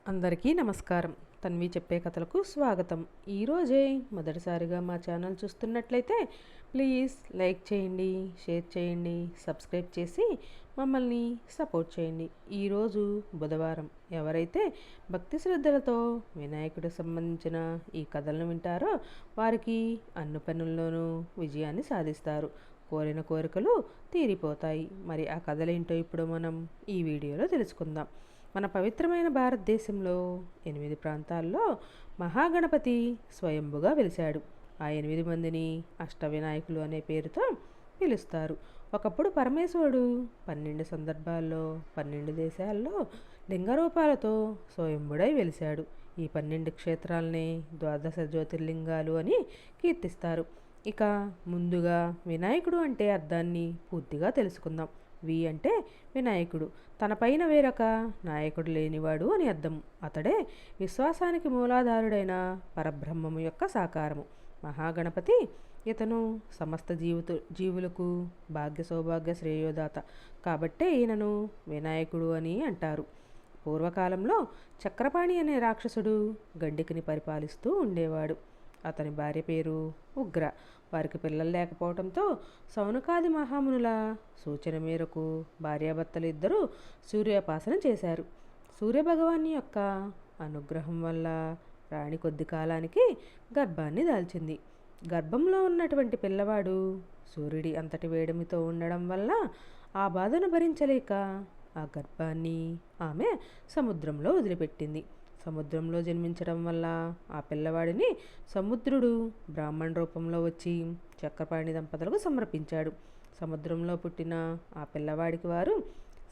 అందరికీ నమస్కారం. తన్వి చెప్పే కథలకు స్వాగతం. ఈరోజే మొదటిసారిగా మా ఛానల్ చూస్తున్నట్లయితే ప్లీజ్ లైక్ చేయండి, షేర్ చేయండి, సబ్స్క్రైబ్ చేసి మమ్మల్ని సపోర్ట్ చేయండి. ఈరోజు బుధవారం. ఎవరైతే భక్తి శ్రద్ధలతో వినాయకుడికి సంబంధించిన ఈ కథలను వింటారో వారికి అన్ని పనుల్లోనూ విజయాన్ని సాధిస్తారు. కోరిన కోరికలు తీరిపోతాయి. మరి ఆ కథలేంటో ఇప్పుడు మనం ఈ వీడియోలో తెలుసుకుందాం. మన పవిత్రమైన భారతదేశంలో 8 ప్రాంతాల్లో మహాగణపతి స్వయంభుగా వెలిశాడు. ఆ 8 మందిని అష్టవినాయకులు అనే పేరుతో పిలుస్తారు. ఒకప్పుడు పరమేశ్వరుడు 12 సందర్భాల్లో 12 దేశాల్లో లింగరూపాలతో స్వయంభుడై వెలిశాడు. ఈ 12 క్షేత్రాలనే ద్వాదశ జ్యోతిర్లింగాలు అని కీర్తిస్తారు. ఇక ముందుగా వినాయకుడు అంటే అర్థాన్ని పూర్తిగా తెలుసుకుందాం. వి అంటే వినాయకుడు, తన పైన వేరొక నాయకుడు లేనివాడు అని అర్థం. అతడే విశ్వాసానికి మూలాధారుడైన పరబ్రహ్మము యొక్క సాకారము. మహాగణపతి ఇతను సమస్త జీవులకు భాగ్య సౌభాగ్య శ్రేయోదాత కాబట్టే ఈయనను వినాయకుడు అని అంటారు. పూర్వకాలంలో చక్రపాణి అనే రాక్షసుడు గండికిని పరిపాలిస్తూ ఉండేవాడు. అతని భార్య పేరు ఉగ్ర. వారికి పిల్లలు లేకపోవడంతో సౌనకాది మహామునుల సూచన మేరకు భార్యాభర్తలు ఇద్దరూ సూర్యోపాసన చేశారు. సూర్యభగవాన్ యొక్క అనుగ్రహం వల్ల రాణి కొద్ది కాలానికి గర్భాన్ని దాల్చింది. గర్భంలో ఉన్నటువంటి పిల్లవాడు సూర్యుడి అంతటి వేడిమితో ఉండడం వల్ల ఆ బాధను భరించలేక ఆ గర్భాన్ని ఆమె సముద్రంలో వదిలిపెట్టింది. సముద్రంలో జన్మించడం వల్ల ఆ పిల్లవాడిని సముద్రుడు బ్రాహ్మణ రూపంలో వచ్చి చక్రపాణి దంపతులకు సమర్పించాడు. సముద్రంలో పుట్టిన ఆ పిల్లవాడికి వారు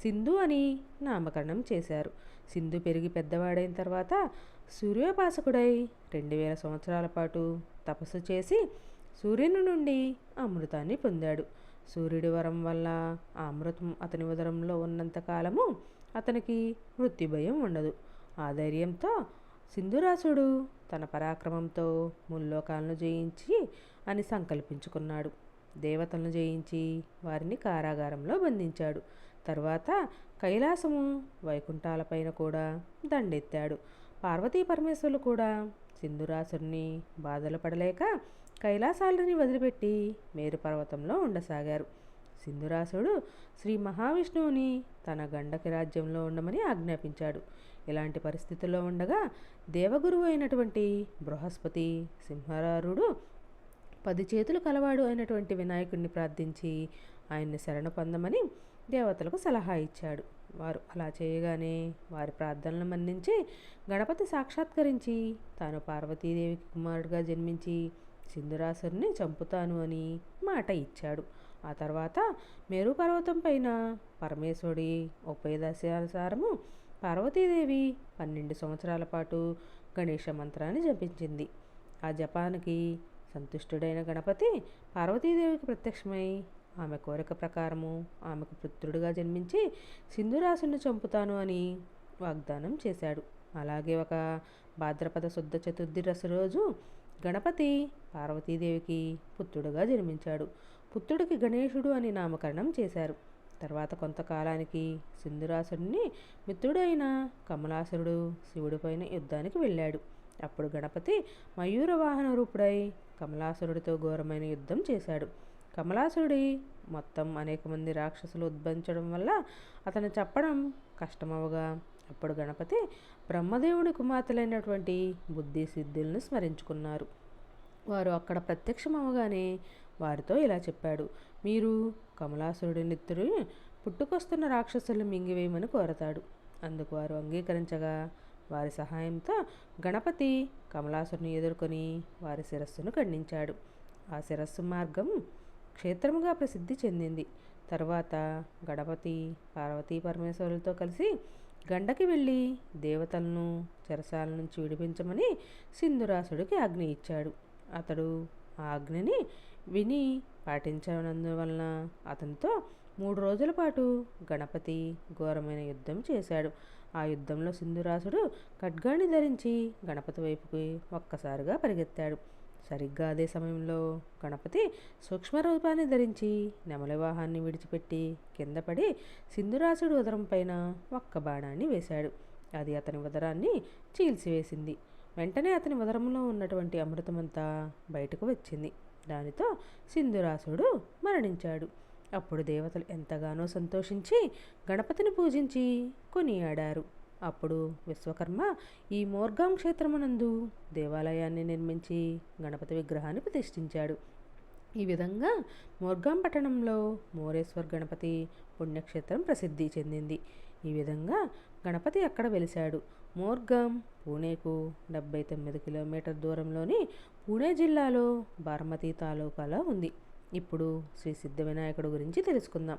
సింధు అని నామకరణం చేశారు. సింధు పెరిగి పెద్దవాడైన తర్వాత సూర్యోపాసకుడై 2000 సంవత్సరాల పాటు తపస్సు చేసి సూర్యుని నుండి అమృతాన్ని పొందాడు. సూర్యుడి వరం వల్ల ఆ అమృతం అతని ఉదరంలో ఉన్నంత కాలము అతనికి మృత్యుభయం ఉండదు. ఆ ధైర్యంతో సింధురాసుడు తన పరాక్రమంతో ముల్లోకాలను జయించి అని సంకల్పించుకున్నాడు. దేవతలను జయించి వారిని కారాగారంలో బంధించాడు. తరువాత కైలాసము వైకుంఠాలపైన కూడా దండెత్తాడు. పార్వతీ పరమేశ్వరులు కూడా సింధురాసుడిని బాధలు పడలేక కైలాసాలని వదిలిపెట్టి మేరు పర్వతంలో ఉండసాగారు. సింధురాసుడు శ్రీ మహావిష్ణువుని తన గండకి రాజ్యంలో ఉండమని ఆజ్ఞాపించాడు. ఇలాంటి పరిస్థితుల్లో ఉండగా దేవగురువు అయినటువంటి బృహస్పతి సింహరారుడు 10 చేతులు కలవాడు అయినటువంటి వినాయకుడిని ప్రార్థించి ఆయన్ని శరణు పొందమని దేవతలకు సలహా ఇచ్చాడు. వారు అలా చేయగానే వారి ప్రార్థనలు మన్నించి గణపతి సాక్షాత్కరించి తాను పార్వతీదేవికి కుమారుడిగా జన్మించి సింధురాసుని చంపుతాను అని మాట ఇచ్చాడు. ఆ తర్వాత మేరు పర్వతం పైన పరమేశ్వరుడి ఉపదేశానుసారము పార్వతీదేవి 12 సంవత్సరాల పాటు గణేష మంత్రాన్ని జపించింది. ఆ జపానికి సంతుష్టుడైన గణపతి పార్వతీదేవికి ప్రత్యక్షమై ఆమె కోరిక ప్రకారము ఆమెకు పుత్రుడిగా జన్మించి సింధురాసుని చంపుతాను అని వాగ్దానం చేశాడు. అలాగే ఒక భాద్రపద శుద్ధ చతుర్థి రోజు గణపతి పార్వతీదేవికి పుత్రుడుగా జన్మించాడు. పుత్రుడికి గణేశుడు అని నామకరణం చేశారు. తర్వాత కొంతకాలానికి సింధురాసుడిని మిత్రుడైన కమలాసురుడు శివుడిపైన యుద్ధానికి వెళ్ళాడు. అప్పుడు గణపతి మయూర వాహన రూపుడై కమలాసురుడితో ఘోరమైన యుద్ధం చేశాడు. కమలాసురుడి మొత్తం అనేక మంది రాక్షసులు ఉద్భవించడం వల్ల అతను చెప్పడం కష్టమవగా అప్పుడు గణపతి బ్రహ్మదేవుడి కుమార్తెలైనటువంటి బుద్ధి సిద్ధులను స్మరించుకున్నారు. వారు అక్కడ ప్రత్యక్షమవగానే వారితో ఇలా చెప్పాడు: మీరు కమలాసురుడి నెత్తురు పుట్టుకొస్తున్న రాక్షసులను మింగివేయమని కోరతాడు. అందుకు వారు అంగీకరించగా వారి సహాయంతో గణపతి కమలాసురుని ఎదుర్కొని వారి శిరస్సును ఖండించాడు. ఆ శిరస్సు మార్గం క్షేత్రముగా ప్రసిద్ధి చెందింది. తరువాత గణపతి పార్వతీ పరమేశ్వరులతో కలిసి గండకి వెళ్ళి దేవతలను చెరసాల నుంచి విడిపించమని సింధురాసుడికి ఆజ్ఞ ఇచ్చాడు. అతడు ఆ ఆజ్ఞని విని పాటించనందువలన అతనితో 3 రోజుల పాటు గణపతి ఘోరమైన యుద్ధం చేశాడు. ఆ యుద్ధంలో సింధురాసుడు ఖడ్గాన్ని ధరించి గణపతి వైపుకి ఒక్కసారిగా పరిగెత్తాడు. సరిగ్గా అదే సమయంలో గణపతి సూక్ష్మ రూపాన్ని ధరించి నెమలి వాహాన్ని విడిచిపెట్టి కింద పడి సింధురాసుడు ఉదరం పైన ఒక్క బాణాన్ని వేశాడు. అది అతని ఉదరాన్ని చీల్చివేసింది. వెంటనే అతని ఉదరంలో ఉన్నటువంటి అమృతమంతా బయటకు వచ్చింది. దానితో సింధురాసుడు మరణించాడు. అప్పుడు దేవతలు ఎంతగానో సంతోషించి గణపతిని పూజించి కొనియాడారు. అప్పుడు విశ్వకర్మ ఈ మోర్గాం క్షేత్రమునందు దేవాలయాన్ని నిర్మించి గణపతి విగ్రహాన్ని ప్రతిష్ఠించాడు. ఈ విధంగా మోర్గాం పట్టణంలో మోరేశ్వర్ గణపతి పుణ్యక్షేత్రం ప్రసిద్ధి చెందింది. ఈ విధంగా గణపతి అక్కడ వెలిశాడు. మోర్గాం పూణేకు 79 కిలోమీటర్ దూరంలోని పూణే జిల్లాలో బార్మతి తాలూకాలో ఉంది. ఇప్పుడు శ్రీ సిద్ధ వినాయకుడు గురించి తెలుసుకుందాం.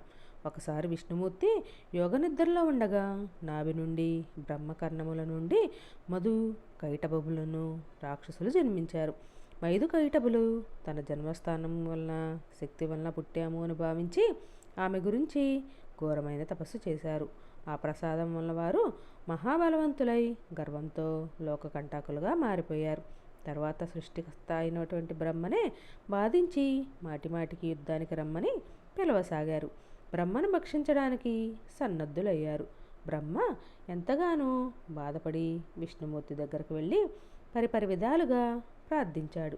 ఒకసారి విష్ణుమూర్తి యోగనిద్రలో ఉండగా నాభి నుండి బ్రహ్మకర్ణముల నుండి మధు కైటబులను రాక్షసులు జన్మించారు. మైదు కైటబులు తన జన్మస్థానం వలన శక్తి వలన పుట్టాము అని భావించి ఆమె గురించి ఘోరమైన తపస్సు చేశారు. ఆ ప్రసాదం వల్ల వారు మహాబలవంతులై గర్వంతో లోకకంటాకులుగా మారిపోయారు. తర్వాత సృష్టికర్త అయినటువంటి బ్రహ్మనే బాధించి మాటిమాటికి యుద్ధానికి రమ్మని పిలవసాగారు. బ్రహ్మను భక్షించడానికి సన్నద్ధులయ్యారు. బ్రహ్మ ఎంతగానో బాధపడి విష్ణుమూర్తి దగ్గరకు వెళ్ళి పరిపరి విధాలుగా ప్రార్థించాడు.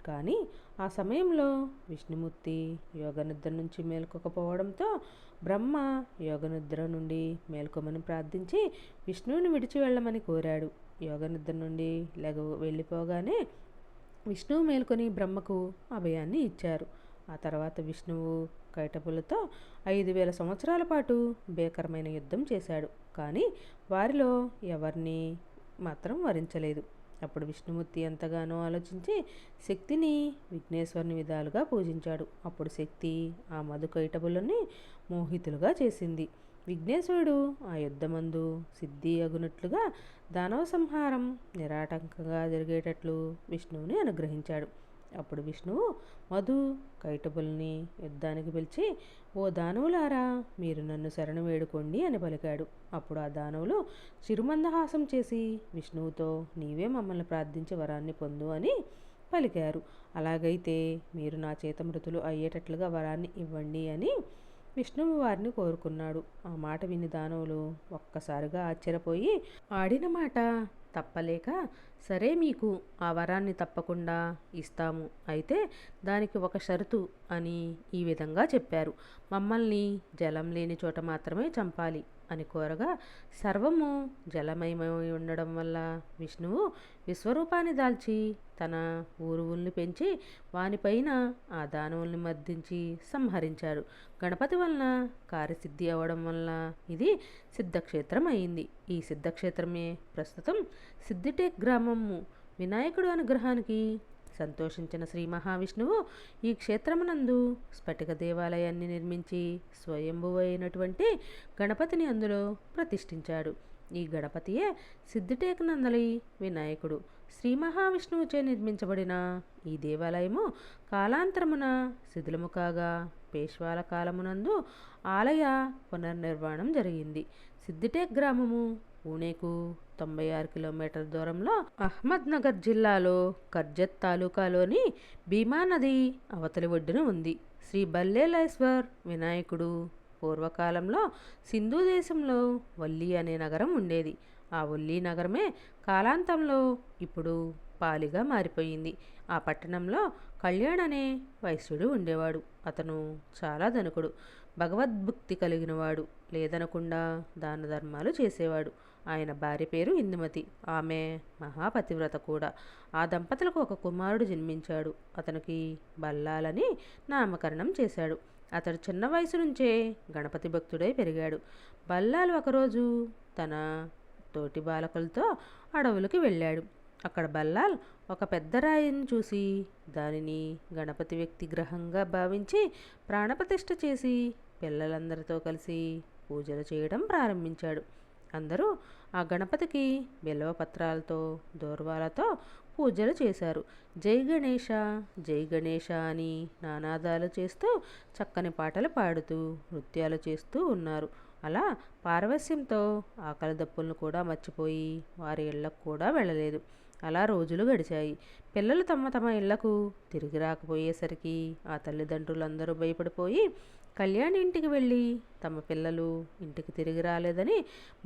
కానీ ఆ సమయంలో విష్ణుమూర్తి యోగనిద్ర నుంచి మేల్కొకపోవడంతో బ్రహ్మ యోగనిద్ర నుండి మేల్కొమని ప్రార్థించి విష్ణువుని విడిచి వెళ్ళమని కోరాడు. యోగనిద్ర నుండి వెళ్ళిపోగానే విష్ణువు మేల్కొని బ్రహ్మకు అభయాన్ని ఇచ్చారు. ఆ తర్వాత విష్ణువు కైటపులతో 5000 సంవత్సరాల పాటు భీకరమైన యుద్ధం చేశాడు. కానీ వారిలో ఎవరిని మాత్రం వరించలేదు. అప్పుడు విష్ణుమూర్తి ఎంతగానో ఆలోచించి శక్తిని విఘ్నేశ్వరుని విధాలుగా పూజించాడు. అప్పుడు శక్తి ఆ మధు కైటబులని మోహితులుగా చేసింది. విఘ్నేశ్వరుడు ఆ యుద్ధమందు సిద్ధి అగునట్లుగా దానవ సంహారం నిరాటంకంగా జరిగేటట్లు విష్ణువుని అనుగ్రహించాడు. అప్పుడు విష్ణువు మధు కైటబుల్ని యుద్ధానికి పిలిచి, ఓ దానవులారా, మీరు నన్ను శరణు వేడుకోండి అని పలికాడు. అప్పుడు ఆ దానవులు చిరుమందహాసం చేసి విష్ణువుతో, నీవే మమ్మల్ని ప్రార్థించి వరాన్ని పొందు అని పలికారు. అలాగైతే మీరు నా చేత మృతులు అయ్యేటట్లుగా వరాన్ని ఇవ్వండి అని విష్ణువు వారిని కోరుకున్నాడు. ఆ మాట విని దానవులు ఒక్కసారిగా ఆశ్చర్యపోయి ఆడిన మాట తప్పలేక, సరే మీకు ఆ వరాన్ని తప్పకుండా ఇస్తాము, అయితే దానికి ఒక షరతు అని ఈ విధంగా చెప్పారు. మమ్మల్ని జలం లేని చోట మాత్రమే చంపాలి అని కోరగా, సర్వము జలమయమై ఉండడం వల్ల విష్ణువు విశ్వరూపాన్ని దాల్చి తన ఊరువుల్ని పెంచి వానిపైన ఆ దానవుల్ని మర్దించి సంహరించాడు. గణపతి వలన కార్యసిద్ధి అవ్వడం వల్ల ఇది సిద్ధక్షేత్రం అయింది. ఈ సిద్ధక్షేత్రమే ప్రస్తుతం సిద్ధిటేక్ గ్రామము. వినాయకుడు అనుగ్రహానికి సంతోషించిన శ్రీ మహావిష్ణువు ఈ క్షేత్రమునందు స్ఫటిక దేవాలయాన్ని నిర్మించి స్వయంభువైనటువంటి గణపతిని అందులో ప్రతిష్ఠించాడు. ఈ గణపతియే సిద్ధిటేక్ నందలి వినాయకుడు. శ్రీ మహావిష్ణువుచే నిర్మించబడిన ఈ దేవాలయము కాలాంతరమున శిథిలము కాగా పేష్వాల కాలమునందు ఆలయ పునర్నిర్మాణం జరిగింది. సిద్ధిటేక్ గ్రామము పూణేకు 96 కిలోమీటర్ దూరంలో అహ్మద్నగర్ జిల్లాలో కర్జత్ తాలూకాలోని భీమా నది అవతలి ఒడ్డున ఉంది. శ్రీ బల్లేలేశ్వర్ వినాయకుడు పూర్వకాలంలో సింధు దేశంలో వల్లి అనే నగరం ఉండేది. ఆ వల్లి నగరమే కాలాంతంలో ఇప్పుడు పాలిగా మారిపోయింది. ఆ పట్టణంలో కళ్యాణ్ అనే వైశ్యుడు ఉండేవాడు. అతను చాలా ధనికుడు, భగవద్భక్తి కలిగినవాడు, లేదనకుండా దాన ధర్మాలు చేసేవాడు. ఆయన భార్య పేరు ఇందుమతి. ఆమె మహాపతివ్రత కూడా. ఆ దంపతులకు ఒక కుమారుడు జన్మించాడు. అతనికి బల్లాలని నామకరణం చేశాడు. అతడు చిన్న వయసు నుంచే గణపతి భక్తుడై పెరిగాడు. బల్లాలు ఒకరోజు తన తోటి బాలకులతో అడవులకు వెళ్ళాడు. అక్కడ బల్లాల్ ఒక పెద్ద రాయిని చూసి దానిని గణపతి వ్యక్తి గ్రహంగా భావించి ప్రాణప్రతిష్ఠ చేసి పిల్లలందరితో కలిసి పూజలు చేయడం ప్రారంభించాడు. అందరూ ఆ గణపతికి బిల్వ పత్రాలతో దూర్వాలతో పూజలు చేశారు. జై గణేష జై గణేష అని నానాదాలు చేస్తూ చక్కని పాటలు పాడుతూ నృత్యాలు చేస్తూ ఉన్నారు. అలా పారవస్యంతో ఆకలి దప్పులను కూడా మర్చిపోయి వారి ఇళ్లకు కూడా వెళ్ళలేదు. అలా రోజులు గడిచాయి. పిల్లలు తమ తమ ఇళ్లకు తిరిగి రాకపోయేసరికి ఆ తల్లిదండ్రులందరూ భయపడిపోయి కళ్యాణ్ ఇంటికి వెళ్ళి తమ పిల్లలు ఇంటికి తిరిగి రాలేదని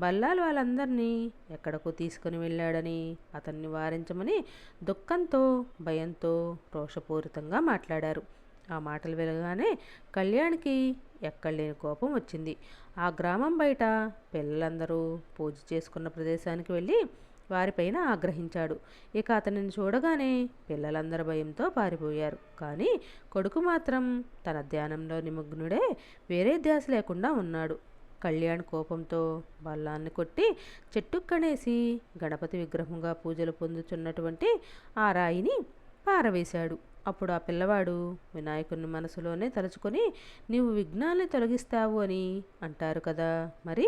బల్లాలు వాళ్ళందరినీ ఎక్కడకు తీసుకుని వెళ్ళాడని అతన్ని వారించమని దుఃఖంతో భయంతో రోషపూరితంగా మాట్లాడారు. ఆ మాటలు వినగానే కళ్యాణ్కి ఎక్కడలేని కోపం వచ్చింది. ఆ గ్రామం బయట పిల్లలందరూ పూజ చేసుకున్న ప్రదేశానికి వెళ్ళి వారిపైన ఆగ్రహించాడు. ఇక అతనిని చూడగానే పిల్లలందరూ భయంతో పారిపోయారు. కానీ కొడుకు మాత్రం తన ధ్యానంలో నిమగ్నుడే వేరే ధ్యాస లేకుండా ఉన్నాడు. కళ్యాణ్ కోపంతో బల్లాన్ని కొట్టి చెట్టుకు కనేసి గణపతి విగ్రహంగా పూజలు పొందుతున్నటువంటి ఆ రాయిని పారవేశాడు. అప్పుడు ఆ పిల్లవాడు వినాయకుని మనసులోనే తలుచుకొని, నీవు విఘ్నాల్ని తొలగిస్తావు అని అంటారు కదా, మరి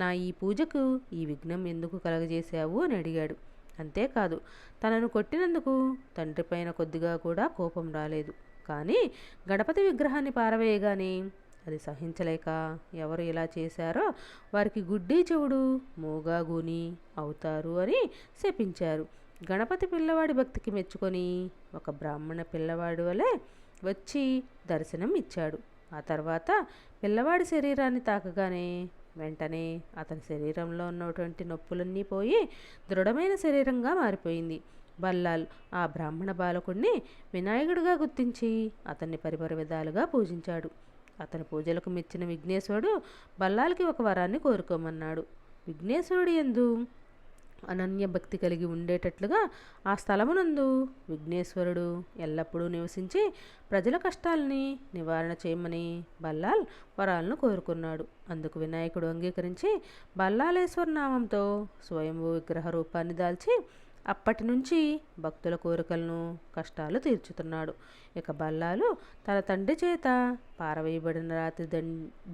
నా ఈ పూజకు ఈ విఘ్నం ఎందుకు కలగజేశావు అని అడిగాడు. అంతేకాదు, తనను కొట్టినందుకు తండ్రిపైన కొద్దిగా కూడా కోపం రాలేదు. కానీ గణపతి విగ్రహాన్ని పారవేయగానే అది సహించలేక ఎవరు ఇలా చేశారో వారికి గుడ్డి చెవుడు మూగా గూని అవుతారు అని శపించారు. గణపతి పిల్లవాడి భక్తికి మెచ్చుకొని ఒక బ్రాహ్మణ పిల్లవాడి వలె వచ్చి దర్శనం ఇచ్చాడు. ఆ తర్వాత పిల్లవాడి శరీరాన్ని తాకగానే వెంటనే అతని శరీరంలో ఉన్నటువంటి నొప్పులన్నీ పోయి దృఢమైన శరీరంగా మారిపోయింది. బల్లాల్ ఆ బ్రాహ్మణ బాలకుడిని వినాయకుడిగా గుర్తించి అతన్ని పరిపరి విధాలుగా పూజించాడు. అతని పూజలకు మెచ్చిన విఘ్నేశ్వరుడు బల్లాల్కి ఒక వరాన్ని కోరుకోమన్నాడు. విఘ్నేశ్వరుడు యందు అనన్య భక్తి కలిగి ఉండేటట్లుగా ఆ స్థలమునందు విఘ్నేశ్వరుడు ఎల్లప్పుడూ నివసించి ప్రజల కష్టాలని నివారణ చేయమని బల్లాల్ వరాలను కోరుకున్నాడు. అందుకు వినాయకుడు అంగీకరించి బల్లాలేశ్వర నామంతో స్వయంభూ విగ్రహ రూపాన్ని దాల్చి అప్పటి నుంచి భక్తుల కోరికలను కష్టాలు తీర్చుతున్నాడు. ఇక బల్లాలు తన తండ్రి చేత పారవేయబడిన రాతి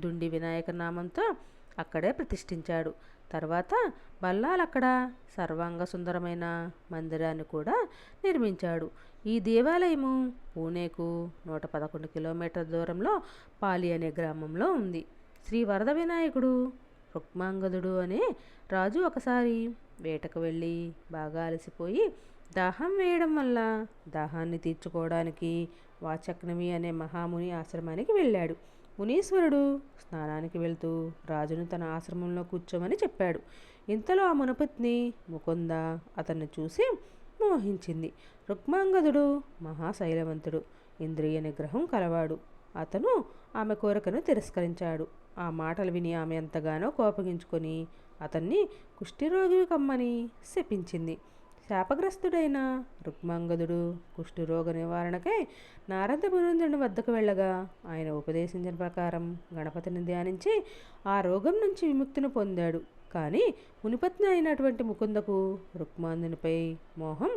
దుండి వినాయక నామంతో అక్కడే ప్రతిష్ఠించాడు. తర్వాత బల్లాల్ అక్కడ సర్వాంగ సుందరమైన మందిరాన్ని కూడా నిర్మించాడు. ఈ దేవాలయము పూణేకు 111 కిలోమీటర్ల దూరంలో పాలి అనే గ్రామంలో ఉంది. శ్రీ వరద వినాయకుడు రుక్మాంగదుడు అనే రాజు ఒకసారి వేటకు వెళ్ళి బాగా అలసిపోయి దాహం వేయడం వల్ల దాహాన్ని తీర్చుకోవడానికి వాచక్నవి అనే మహాముని ఆశ్రమానికి వెళ్ళాడు. మునీశ్వరుడు స్నానానికి వెళ్తూ రాజును తన ఆశ్రమంలో కూర్చోమని చెప్పాడు. ఇంతలో ఆ మునపత్ని ముకుంద అతన్ని చూసి మోహించింది. రుక్మాంగదుడు మహాశైలవంతుడు, ఇంద్రియ నిగ్రహం కలవాడు. అతను ఆమె కోరికను తిరస్కరించాడు. ఆ మాటలు విని ఆమె ఎంతగానో కోపగించుకొని అతన్ని కుష్ఠిరోగివి కమ్మని శపించింది. శాపగ్రస్తుడైన రుక్మాంగదుడు కుష్ఠరోగ నివారణకై నారద మునీంద్రుని వద్దకు వెళ్ళగా ఆయన ఉపదేశించిన ప్రకారం గణపతిని ధ్యానించి ఆ రోగం నుంచి విముక్తిని పొందాడు. కానీ మునిపత్ని అయినటువంటి ముకుందకు రుక్మాందునిపై మోహం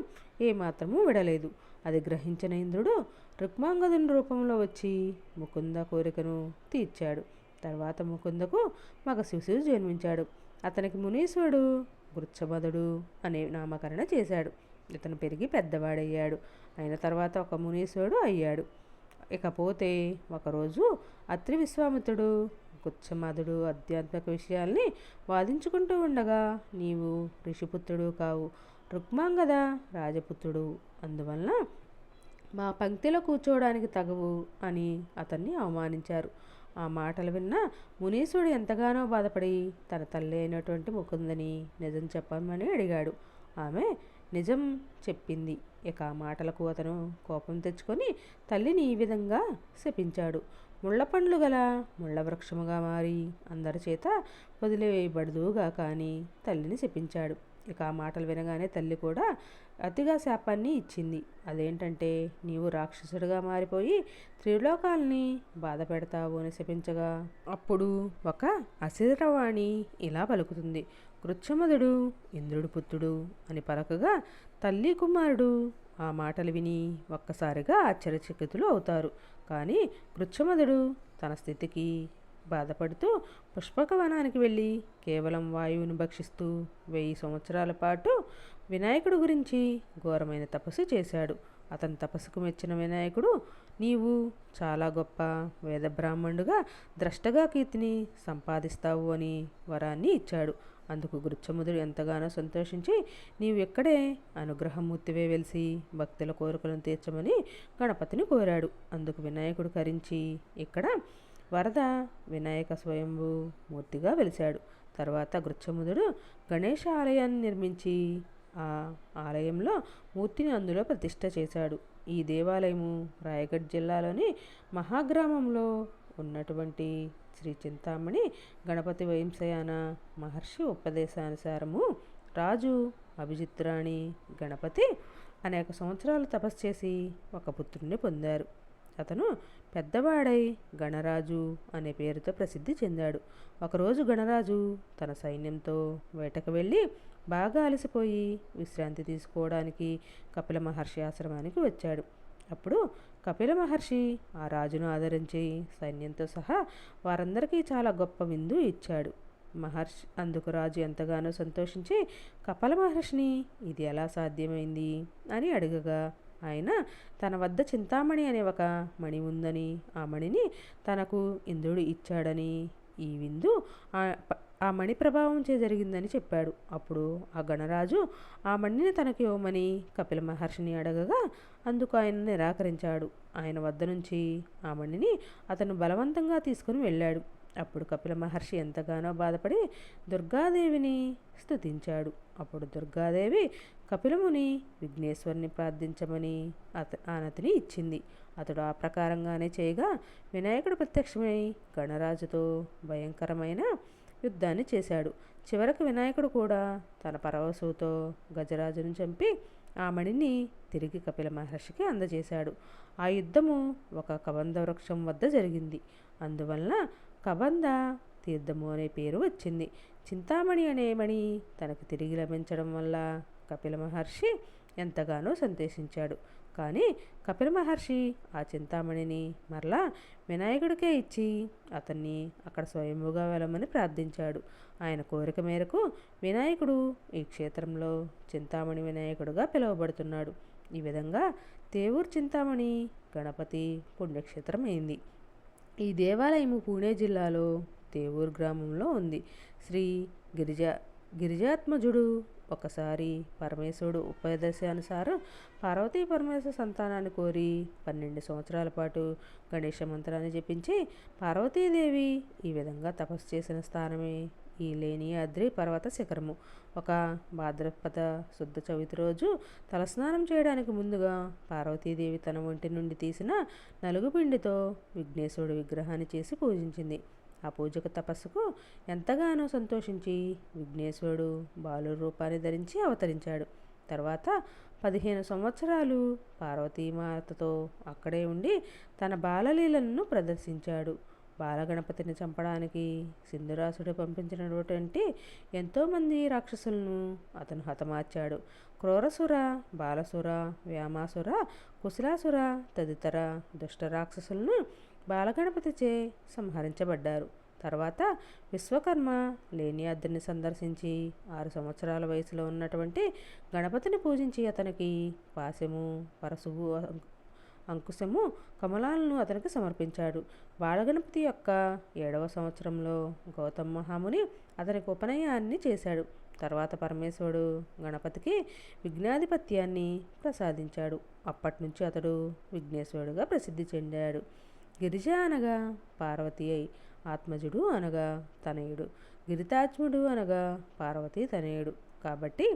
ఏమాత్రమూ విడలేదు. అది గ్రహించిన ఇంద్రుడు రుక్మాంగదుని రూపంలో వచ్చి ముకుంద కోరికను తీర్చాడు. తర్వాత ముకుందకు మగ శిశువు జన్మించాడు. అతనికి మునీశ్వరుడు వృచ్చమదుడు అనే నామకరణ చేశాడు. ఇతను పెరిగి పెద్దవాడయ్యాడు. అయిన తర్వాత ఒక మునీశ్వరుడు అయ్యాడు. ఇకపోతే ఒకరోజు అత్రి విశ్వామిత్రుడు గుచ్చమదుడు ఆధ్యాత్మిక విషయాల్ని వాదించుకుంటూ ఉండగా, నీవు ఋషిపుత్రుడు కావు, రుక్మాంగద రాజపుత్రుడు, అందువలన మా పంక్తిలో కూర్చోవడానికి తగవు అని అతన్ని అవమానించారు. ఆ మాటలు విన్న మునీశ్వరుడు ఎంతగానో బాధపడి తన తల్లి అయినటువంటి ముకుందని నిజం చెప్పమని అడిగాడు. ఆమె నిజం చెప్పింది. ఇక ఆ మాటలకు అతను కోపం తెచ్చుకొని తల్లిని ఈ విధంగా శపించాడు. ముళ్ళ పండ్లు గల ముళ్ళ వృక్షముగా మారి అందరి చేత వదిలివేయబడదుగా కానీ తల్లిని శపించాడు. ఇక ఆ మాటలు వినగానే తల్లి కూడా అతిగా శాపాన్ని ఇచ్చింది. అదేంటంటే, నీవు రాక్షసుడిగా మారిపోయి త్రిలోకాల్ని బాధ పెడతావు అని శపించగా అప్పుడు ఒక అశరీరవాణి ఇలా పలుకుతుంది. కృచ్ఛమదుడు ఇంద్రుడు పుత్రుడు అని పలకగా తల్లి కుమారుడు ఆ మాటలు విని ఒక్కసారిగా ఆశ్చర్యచకితులు అవుతారు. కానీ కృచ్ఛమదుడు తన స్థితికి బాధపడుతూ పుష్పకవనానికి వెళ్ళి కేవలం వాయువును భక్షిస్తూ 1000 సంవత్సరాల పాటు వినాయకుడు గురించి ఘోరమైన తపస్సు చేశాడు. అతని తపస్సుకు మెచ్చిన వినాయకుడు, నీవు చాలా గొప్ప వేద బ్రాహ్మణుడుగా ద్రష్టగా కీర్తిని సంపాదిస్తావు అని వరాన్ని ఇచ్చాడు. అందుకు గృచ్చముదుడు ఎంతగానో సంతోషించి, నీవు ఎక్కడే అనుగ్రహమూర్తివే వెలిసి భక్తుల కోరికలను తీర్చమని గణపతిని కోరాడు. అందుకు వినాయకుడు కరించి, ఇక్కడ వరద వినాయక స్వయంభూ మూర్తిగా వెలిశాడు. తర్వాత గృచ్చముదుడు గణేష ఆలయాన్ని నిర్మించి ఆ ఆలయంలో మూర్తిని అందులో ప్రతిష్ఠ చేశాడు. ఈ దేవాలయము రాయగఢ్ జిల్లాలోని మహాగ్రామంలో ఉన్నటువంటి శ్రీ చింతామణి గణపతి వైంశయాన మహర్షి ఉపదేశానుసారము రాజు అభిజిత్రాణి గణపతి అనేక సంవత్సరాలు తపస్సు చేసి ఒక పుత్రుణ్ణి పొందారు. అతను పెద్దవాడై గణరాజు అనే పేరుతో ప్రసిద్ధి చెందాడు. ఒకరోజు గణరాజు తన సైన్యంతో వేటకు వెళ్ళి బాగా అలసిపోయి విశ్రాంతి తీసుకోవడానికి కపిల మహర్షి ఆశ్రమానికి వచ్చాడు. అప్పుడు కపిల మహర్షి ఆ రాజును ఆదరించి సైన్యంతో సహా వారందరికీ చాలా గొప్ప విందు ఇచ్చాడు. అందుకు రాజు ఎంతగానో సంతోషించి కపిల మహర్షిని ఇది ఎలా సాధ్యమైంది అని అడగగా ఆయన తన వద్ద చింతామణి అనే ఒక మణి ఉందని, ఆ మణిని తనకు ఇంద్రుడు ఇచ్చాడని, ఈ విందు ఆ మణి ప్రభావం చే జరిగిందని చెప్పాడు. అప్పుడు ఆ గణరాజు ఆ మణిని తనకి ఇవ్వమని కపిల మహర్షిని అడగగా అందుకు ఆయన నిరాకరించాడు. ఆయన వద్ద నుంచి ఆ మణిని అతను బలవంతంగా తీసుకుని వెళ్ళాడు. అప్పుడు కపిల మహర్షి ఎంతగానో బాధపడి దుర్గాదేవిని స్తుతించాడు. అప్పుడు దుర్గాదేవి కపిలముని విఘ్నేశ్వరుని ప్రార్థించమని ఆనతిని ఇచ్చింది. అతడు ఆ ప్రకారంగానే చేయగా వినాయకుడు ప్రత్యక్షమై గణరాజుతో భయంకరమైన యుద్ధాన్ని చేశాడు. చివరకు వినాయకుడు కూడా తన పరవశుతో గజరాజును చంపి ఆ మణిని తిరిగి కపిల మహర్షికి అందజేశాడు. ఆ యుద్ధము ఒక కబంధ వృక్షం వద్ద జరిగింది. అందువలన కబంధ తీర్థము అనే పేరు వచ్చింది. చింతామణి అనే మణి తనకు తిరిగి లభించడం వల్ల కపిల మహర్షి ఎంతగానో సంతోషించాడు. కానీ కపిల మహర్షి ఆ చింతామణిని మరలా వినాయకుడికే ఇచ్చి అతన్ని అక్కడ స్వయంభుగా వెళ్ళమని ప్రార్థించాడు. ఆయన కోరిక మేరకు వినాయకుడు ఈ క్షేత్రంలో చింతామణి వినాయకుడుగా పిలువబడుతున్నాడు. ఈ విధంగా తేవూరు చింతామణి గణపతి పుణ్యక్షేత్రం అయింది. ఈ దేవాలయము పూణే జిల్లాలో తేవూరు గ్రామంలో ఉంది. శ్రీ గిరిజాత్మజుడు ఒకసారి పరమేశ్వరుడు ఉపదేశానుసారం పార్వతీ పరమేశ్వర సంతానాన్ని కోరి 12 సంవత్సరాల పాటు గణేష మంత్రాన్ని జపించి పార్వతీదేవి ఈ విధంగా తపస్సు చేసిన స్థానమే ఈ లేనియాద్రి పర్వత శిఖరము. ఒక భాద్రపద శుద్ధ చవితి రోజు తలస్నానం చేయడానికి ముందుగా పార్వతీదేవి తన ఒంటి నుండి తీసిన నలుగుపిండితో విఘ్నేశ్వరుడు విగ్రహాన్ని చేసి పూజించింది. ఆ పూజకు తపస్సుకు ఎంతగానో సంతోషించి విఘ్నేశ్వరుడు బాలు రూపాన్ని ధరించి అవతరించాడు. తర్వాత 15 సంవత్సరాలు పార్వతీమాతతో అక్కడే ఉండి తన బాలలీలను ప్రదర్శించాడు. బాలగణపతిని చంపడానికి సింధురాసుడు పంపించినటువంటి ఎంతోమంది రాక్షసులను అతను హతమార్చాడు. క్రూరసుర, బాలసుర, వ్యామాసుర, కుశలాసుర తదితర దుష్ట రాక్షసులను బాలగణపతిచే సంహరించబడ్డారు. తర్వాత విశ్వకర్మ లేనియాద్రిని సందర్శించి 6 సంవత్సరాల వయసులో ఉన్నటువంటి గణపతిని పూజించి అతనికి పాశము, పరశువు, అంకుశము, కమలాలను అతనికి సమర్పించాడు. బాలగణపతి యొక్క 7వ సంవత్సరంలో గౌతమ మహాముని అతనికి ఉపనయనాన్ని చేశాడు. తర్వాత పరమేశ్వరుడు గణపతికి విఘ్నాధిపత్యాన్ని ప్రసాదించాడు. అప్పటి నుంచి అతడు విఘ్నేశ్వరుడుగా ప్రసిద్ధి చెందాడు. గిరిజ అనగా పార్వతి అయి, ఆత్మజుడు అనగా తనయుడు, గిరితాత్ముడు అనగా పార్వతీ తనయుడు. కాబట్టి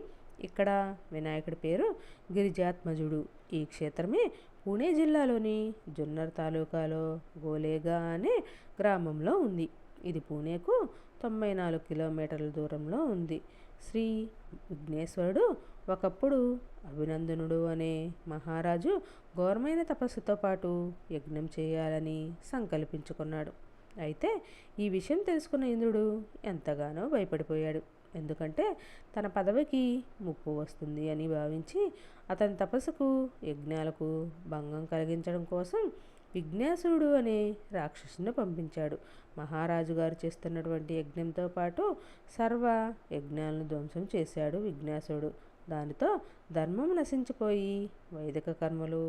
ఇక్కడ వినాయకుడి పేరు గిరిజాత్మజుడు. ఈ క్షేత్రమే పూణే జిల్లాలోని జున్నర్ తాలూకాలో గోలేగా అనే గ్రామంలో ఉంది. ఇది పూణేకు 94 కిలోమీటర్ల దూరంలో ఉంది. శ్రీ విఘ్నేశ్వరుడు ఒకప్పుడు అభినందనుడు అనే మహారాజు ఘోరమైన తపస్సుతో పాటు యజ్ఞం చేయాలని సంకల్పించుకున్నాడు. అయితే ఈ విషయం తెలుసుకున్న ఇంద్రుడు ఎంతగానో భయపడిపోయాడు. ఎందుకంటే తన పదవికి ముప్పు వస్తుంది అని భావించి అతని తపస్సుకు, యజ్ఞాలకు భంగం కలిగించడం కోసం విఘ్నేశ్వరుడు అనే రాక్షసుని పంపించాడు. మహారాజు గారు చేస్తున్నటువంటి యజ్ఞంతో పాటు సర్వ యజ్ఞాలను ధ్వంసం చేశాడు విఘ్నేశ్వరుడు. దానితో ధర్మం నశించిపోయి వైదిక కర్మలు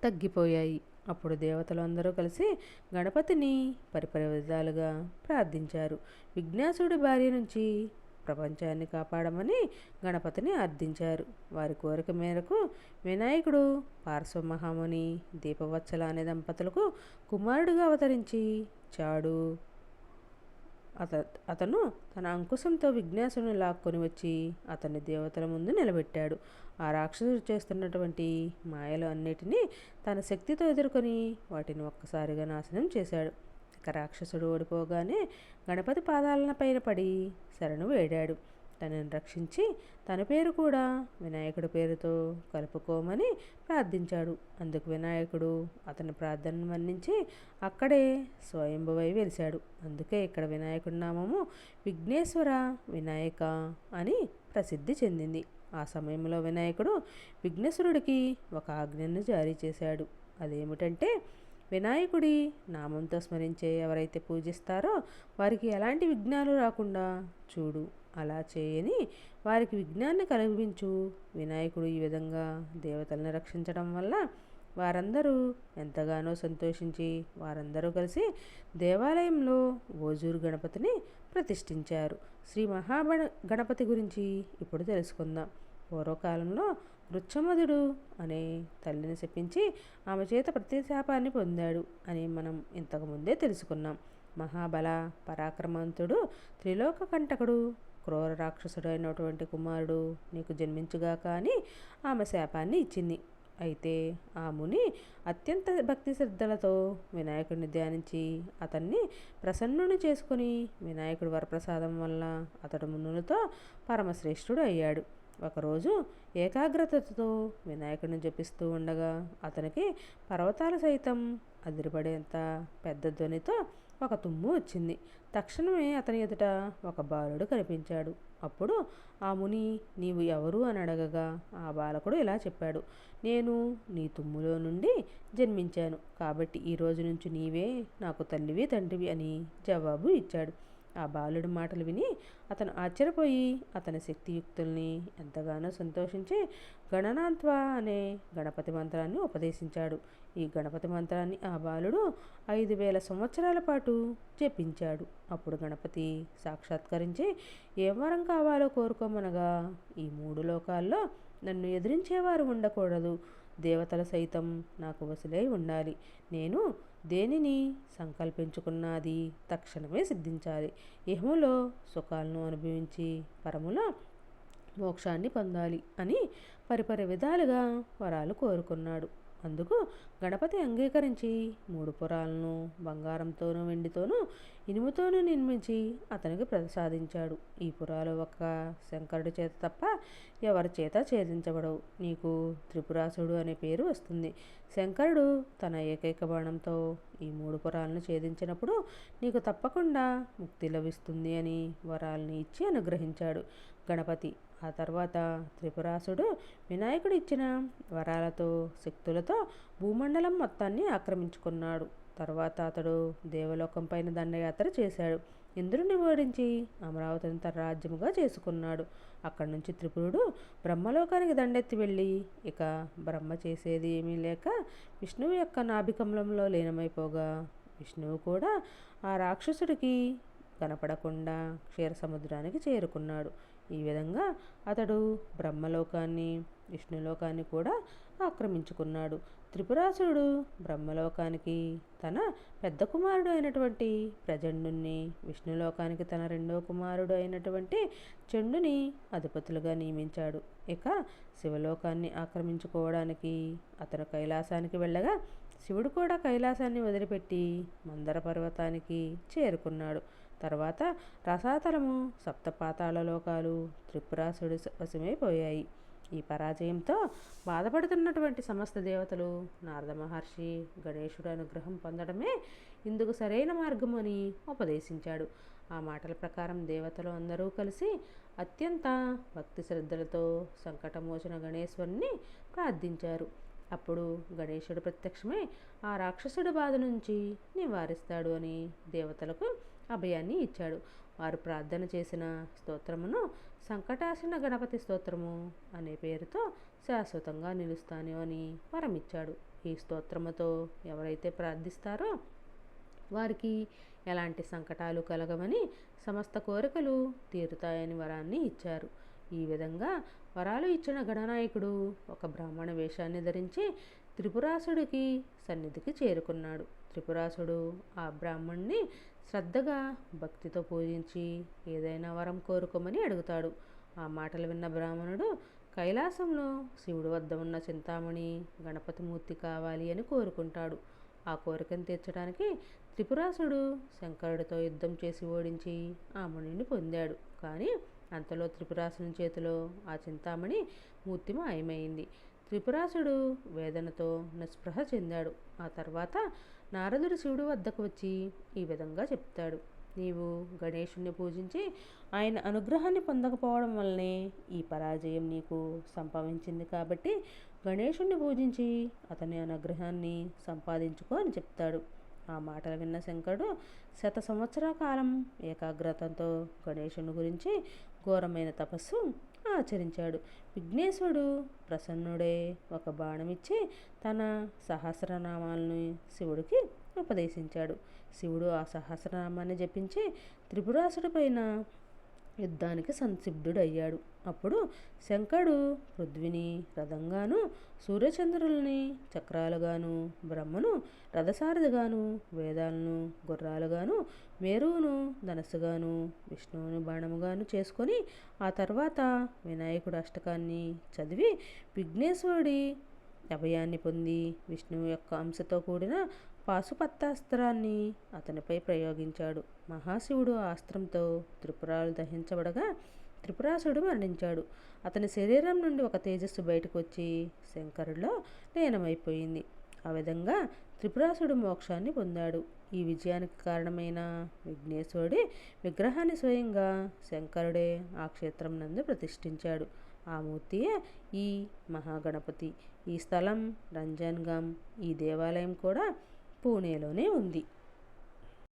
తగ్గిపోయాయి. అప్పుడు దేవతలు అందరూ కలిసి గణపతిని పరిపరి విధాలుగా ప్రార్థించారు. విఘ్నేశ్వరుడి భార్య నుంచి ప్రపంచాన్ని కాపాడమని గణపతిని అర్థించారు. వారి కోరిక మేరకు వినాయకుడు పార్శ్వమహాముని దీపవత్సల అనే దంపతులకు కుమారుడిగా అవతరించి చాడు. అతను తన అంకుశంతో విఘ్నేశ్వరుని లాక్కొని వచ్చి అతన్ని దేవతల ముందు నిలబెట్టాడు. ఆ రాక్షసుడు చేస్తున్నటువంటి మాయలు అన్నిటినీ తన శక్తితో ఎదుర్కొని వాటిని ఒక్కసారిగా నాశనం చేశాడు. ఇక రాక్షసుడు ఓడిపోగానే గణపతి పాదాలన పైన పడి శరణు వేడాడు. తనని రక్షించి తన పేరు కూడా వినాయకుడి పేరుతో కలుపుకోమని ప్రార్థించాడు. అందుకు వినాయకుడు అతని ప్రార్థనను మన్నించి అక్కడే స్వయంభువై వెలిశాడు. అందుకే ఇక్కడ వినాయకుడి నామము విఘ్నేశ్వర వినాయక అని ప్రసిద్ధి చెందింది. ఆ సమయంలో వినాయకుడు విఘ్నేశ్వరుడికి ఒక ఆజ్ఞను జారీ చేశాడు. అదేమిటంటే, వినాయకుడి నామంతో స్మరించే ఎవరైతే పూజిస్తారో వారికి ఎలాంటి విఘ్నాలు రాకుండా చూడు. అలా చేయని వారికి విఘ్నాన్ని కలిగించు. వినాయకుడు ఈ విధంగా దేవతలను రక్షించడం వల్ల వారందరూ ఎంతగానో సంతోషించి వారందరూ కలిసి దేవాలయంలో ఓజూరు గణపతిని ప్రతిష్ఠించారు. శ్రీ గణపతి గురించి ఇప్పుడు తెలుసుకుందాం. పూర్వకాలంలో రుచ్చమధుడు అనే తల్లిని శపించి ఆమె చేత ప్రతిశాపాన్ని పొందాడు అని మనం ఇంతకుముందే తెలుసుకున్నాం. మహాబల పరాక్రమంతుడు త్రిలోక కంటకుడు క్రూర రాక్షసుడు అయినటువంటి కుమారుడు నీకు జన్మించుగాక అని ఆమె శాపాన్ని ఇచ్చింది. అయితే ఆ ముని అత్యంత భక్తి శ్రద్ధలతో వినాయకుడిని ధ్యానించి అతన్ని ప్రసన్నుని చేసుకుని వినాయకుడి వరప్రసాదం వల్ల అతడు మునులతో పరమశ్రేష్ఠుడు అయ్యాడు. ఒకరోజు ఏకాగ్రతతో వినాయకుడిని జపిస్తూ ఉండగా అతనికి పర్వతాలు సైతం అదిరిపడేంత పెద్ద ధ్వనితో ఒక తుమ్ము వచ్చింది. తక్షణమే అతని ఎదుట ఒక బాలుడు కనిపించాడు. అప్పుడు ఆ ముని నీవు ఎవరు అని అడగగా ఆ బాలకుడు ఇలా చెప్పాడు, నేను నీ తుమ్ములో నుండి జన్మించాను, కాబట్టి ఈ రోజు నుంచి నీవే నాకు తల్లివి తండ్రివి అని జవాబు ఇచ్చాడు. ఆ బాలుడి మాటలు విని అతను ఆశ్చర్యపోయి అతని శక్తియుక్తుల్ని ఎంతగానో సంతోషించి గణనాన్త్వ అనే గణపతి మంత్రాన్ని ఉపదేశించాడు. ఈ గణపతి మంత్రాన్ని ఆ బాలుడు 5000 సంవత్సరాల పాటు జపించాడు. అప్పుడు గణపతి సాక్షాత్కరించి ఏ వరం కావాలో కోరుకోమనగా ఈ 3 లోకాల్లో నన్ను ఎదిరించేవారు ఉండకూడదు, దేవతలు సైతం నాకు వసులై ఉండాలి, నేను దేనిని సంకల్పించుకున్నది తక్షణమే సిద్ధించాలి, ఇహములో సుఖాలను అనుభవించి పరములో మోక్షాన్ని పొందాలి అని పరిపరి విధాలుగా వరాలు కోరుకున్నాడు. అందుకు గణపతి అంగీకరించి 3 పురాలను బంగారంతోనూ వెండితోనూ ఇనుముతోనూ నిర్మించి అతనికి ప్రసాదించాడు. ఈ పురాలు ఒక్క శంకరుడి చేత తప్ప ఎవరి చేత ఛేదించబడవు. నీకు త్రిపురాసుడు అనే పేరు వస్తుంది. శంకరుడు తన ఏకైక బాణంతో ఈ 3 పురాలను ఛేదించినప్పుడు నీకు తప్పకుండా ముక్తి లభిస్తుంది అని వరాలని ఇచ్చి అనుగ్రహించాడు గణపతి. ఆ తర్వాత త్రిపురాసుడు వినాయకుడు ఇచ్చిన వరాలతో శక్తులతో భూమండలం మొత్తాన్ని ఆక్రమించుకున్నాడు. తర్వాత అతడు దేవలోకం పైన దండయాత్ర చేశాడు. ఇంద్రుని ఓడించి అమరావతిని తన రాజ్యముగా చేసుకున్నాడు. అక్కడి నుంచి త్రిపురుడు బ్రహ్మలోకానికి దండెత్తి వెళ్ళి ఇక బ్రహ్మ చేసేది ఏమీ లేక విష్ణువు యొక్క నాభికమలంలో లీనమైపోగా విష్ణువు కూడా ఆ రాక్షసుడికి కనపడకుండా క్షీరసముద్రానికి చేరుకున్నాడు. ఈ విధంగా అతడు బ్రహ్మలోకాన్ని విష్ణులోకాన్ని కూడా ఆక్రమించుకున్నాడు. త్రిపురాసురుడు బ్రహ్మలోకానికి తన పెద్ద కుమారుడు అయినటువంటి ప్రజండుని, విష్ణులోకానికి తన రెండవ కుమారుడు అయినటువంటి చండుని అధిపతులుగా నియమించాడు. ఇక శివలోకాన్ని ఆక్రమించుకోవడానికి అతను కైలాసానికి వెళ్ళగా శివుడు కూడా కైలాసాన్ని వదిలిపెట్టి మందర పర్వతానికి చేరుకున్నాడు. తర్వాత రసాతలము సప్తపాతాళ లోకాలు త్రిపురాసుడి వశమైపోయాయి. ఈ పరాజయంతో బాధపడుతున్నటువంటి సమస్త దేవతలు నారద మహర్షి గణేశుడు అనుగ్రహం పొందడమే ఇందుకు సరైన మార్గం అని ఉపదేశించాడు. ఆ మాటల ప్రకారం దేవతలు అందరూ కలిసి అత్యంత భక్తి శ్రద్ధలతో సంకటమోచన గణేశ్వరుని ప్రార్థించారు. అప్పుడు గణేశుడు ప్రత్యక్షమై ఆ రాక్షసుడి బాధ నుంచి నివారిస్తాడు అని దేవతలకు అభయాన్ని ఇచ్చాడు. వారు ప్రార్థన చేసిన స్తోత్రమును సంకటాసన గణపతి స్తోత్రము అనే పేరుతో శాశ్వతంగా నిలుస్తాను అని వరమిచ్చాడు. ఈ స్తోత్రముతో ఎవరైతే ప్రార్థిస్తారో వారికి ఎలాంటి సంకటాలు కలగవని, సమస్త కోరికలు తీరుతాయని వరాన్ని ఇచ్చారు. ఈ విధంగా వరాలు ఇచ్చిన గణనాయకుడు ఒక బ్రాహ్మణ వేషాన్ని ధరించి త్రిపురాసుడికి సన్నిధికి చేరుకున్నాడు. త్రిపురాసుడు ఆ బ్రాహ్మణ్ణి శ్రద్ధగా భక్తితో పూజించి ఏదైనా వరం కోరుకోమని అడుగుతాడు. ఆ మాటలు విన్న బ్రాహ్మణుడు కైలాసంలో శివుడి వద్ద ఉన్న చింతామణి గణపతి మూర్తి కావాలి అని కోరుకుంటాడు. ఆ కోరికను తీర్చడానికి త్రిపురాసుడు శంకరుడితో యుద్ధం చేసి ఓడించి ఆ మణిని పొందాడు. కానీ అంతలో త్రిపురాసుని చేతిలో ఆ చింతామణి మూర్తి మాయమైంది. త్రిపురాసుడు వేదనతో నిస్పృహ చెందాడు. ఆ తర్వాత నారదుడు శివుడి వద్దకు వచ్చి ఈ విధంగా చెప్తాడు: నీవు గణేశుణ్ణి పూజించి ఆయన అనుగ్రహాన్ని పొందకపోవడం వల్లనే ఈ పరాజయం నీకు సంభవించింది. కాబట్టి గణేశుణ్ణి పూజించి అతని అనుగ్రహాన్ని సంపాదించుకో అని చెప్తాడు. ఆ మాటలు విన్న శంకరుడు సంవత్సరాల కాలం ఏకాగ్రతతో గణేశుని గురించి ఘోరమైన తపస్సు ఆచరించాడు. విఘ్నేశ్వరుడు ప్రసన్నుడే ఒక బాణమిచ్చి తన సహస్రనామాలను శివుడికి ఉపదేశించాడు. శివుడు ఆ సహస్రనామాన్ని జపించి త్రిపురాసుడి పైన యుద్ధానికి సంసిద్ధుడయ్యాడు. అప్పుడు శంకరుడు పృథ్విని రథంగాను, సూర్యచంద్రులని చక్రాలుగాను, బ్రహ్మను రథసారథిగాను, వేదాలను గుర్రాలుగాను, మేరువును ధనస్సుగాను, విష్ణువును బాణముగాను చేసుకొని ఆ తర్వాత వినాయకుడు అష్టకాన్ని చదివి విఘ్నేశ్వరుడి అభయాన్ని పొంది విష్ణువు యొక్క అంశతో కూడిన పాశుపత్రాస్త్రాన్ని అతనిపై ప్రయోగించాడు. మహాశివుడు ఆ అస్త్రంతో త్రిపురాలు దహించబడగా త్రిపురాసుడు మరణించాడు. అతని శరీరం నుండి ఒక తేజస్సు బయటకు వచ్చి శంకరుడిలో లీనమైపోయింది. ఆ విధంగా త్రిపురాసుడు మోక్షాన్ని పొందాడు. ఈ విజయానికి కారణమైన విఘ్నేశ్వరుడి విగ్రహాన్ని స్వయంగా శంకరుడే ఆ క్షేత్రం నందు ప్రతిష్ఠించాడు. ఆ మూర్తియే ఈ మహాగణపతి. ఈ స్థలం రంజన్గామ్. ఈ దేవాలయం కూడా పూణేలోనే ఉంది.